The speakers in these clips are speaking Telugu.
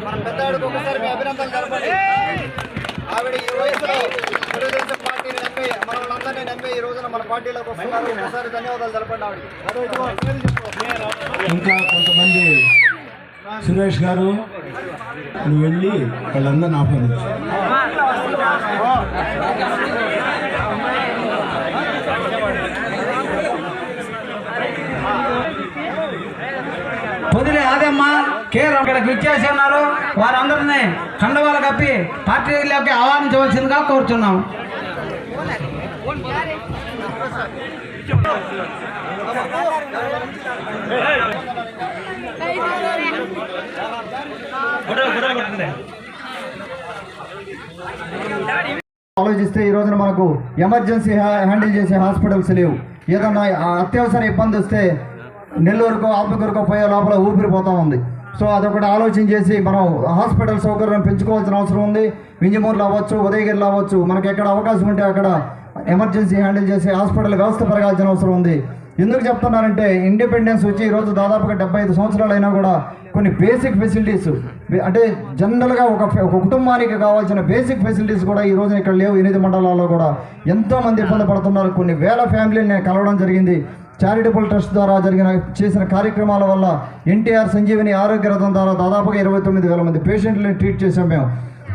మన పెద్దవాడికి ఒకసారి మీ అభినందనలు జరపండి. ఆవిడ ఈ వయసులో తెలుగుదేశం పార్టీని నమ్మి మన వాళ్ళందరినీ నమ్మి ఈ రోజున మన పార్టీలోకి వస్తున్నారు. ఒకసారి ధన్యవాదాలు జరపండి ఆవిడకి. ఇంకా కొంతమంది సురేష్ గారు నువ్వు వెళ్ళి వాళ్ళందరినీ ఆహ్వానించు. పొదిలి ఆదమ్మ కేర్ ఇక్కడికి విచ్చేసి ఉన్నారు. వారందరినీ కండవాలు కప్పి పార్టీలోకి ఆహ్వానించవలసిందిగా కోరుచున్నాం. ఆలోచిస్తే ఈ రోజున మనకు ఎమర్జెన్సీ హ్యాండిల్ చేసే హాస్పిటల్స్ లేవు. ఏదన్నా అత్యవసర ఇబ్బంది వస్తే నెల్లూరుకో ఆత్మకూరుకో పోయే లోపల ఊపిరిపోతూ ఉంది. సో అదొకటి ఆలోచన చేసి మనం హాస్పిటల్ సౌకర్యం పెంచుకోవాల్సిన అవసరం ఉంది. వింజమూరులో అవ్వచ్చు, ఉదయగిరిలో అవ్వచ్చు, మనకి ఎక్కడ అవకాశం ఉంటే అక్కడ ఎమర్జెన్సీ హ్యాండిల్ చేసే హాస్పిటల్ వ్యవస్థ పెరగాల్సిన అవసరం ఉంది. ఎందుకు చెప్తున్నానంటే ఇండిపెండెన్స్ వచ్చి ఈరోజు దాదాపుగా 75 సంవత్సరాలు అయినా కూడా కొన్ని బేసిక్ ఫెసిలిటీస్ అంటే జనరల్గా ఒక కుటుంబానికి కావాల్సిన బేసిక్ ఫెసిలిటీస్ కూడా ఈ రోజున ఇక్కడ లేవు. 8 మండలాల్లో కూడా ఎంతోమంది ఇబ్బంది పడుతున్నారు. కొన్ని వేల ఫ్యామిలీని నేను కలవడం జరిగింది. చారిటబుల్ ట్రస్ట్ ద్వారా చేసిన కార్యక్రమాల వల్ల ఎన్టీఆర్ సంజీవిని ఆరోగ్య రథం ద్వారా దాదాపుగా 29,000 మంది పేషెంట్లని ట్రీట్ చేసాం మేము.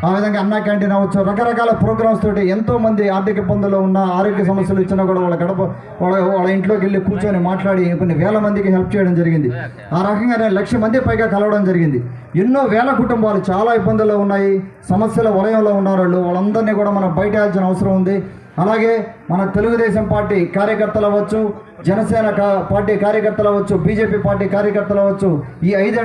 ఆ విధంగా అన్నా క్యాంటీన్ అవ్వచ్చు, రకరకాల ప్రోగ్రామ్స్ తోటి ఎంతోమంది ఆర్థిక ఇబ్బందుల్లో ఉన్న ఆరోగ్య సమస్యలు ఇచ్చినా కూడా వాళ్ళ ఇంట్లోకి వెళ్ళి కూర్చొని మాట్లాడి కొన్ని వేల మందికి హెల్ప్ చేయడం జరిగింది. ఆ రకంగా 1,00,000 మంది పైగా కలవడం జరిగింది. ఎన్నో వేల కుటుంబాలు చాలా ఇబ్బందుల్లో ఉన్నాయి, సమస్యల వలయంలో ఉన్నారు. వాళ్ళందరినీ కూడా మనం బయటేయాల్సిన అవసరం ఉంది. అలాగే మన తెలుగుదేశం పార్టీ కార్యకర్తలు అవ్వచ్చు, జనసేన పార్టీ కార్యకర్తలు అవ్వచ్చు, బీజేపీ పార్టీ కార్యకర్తలు అవ్వచ్చు, ఈ 5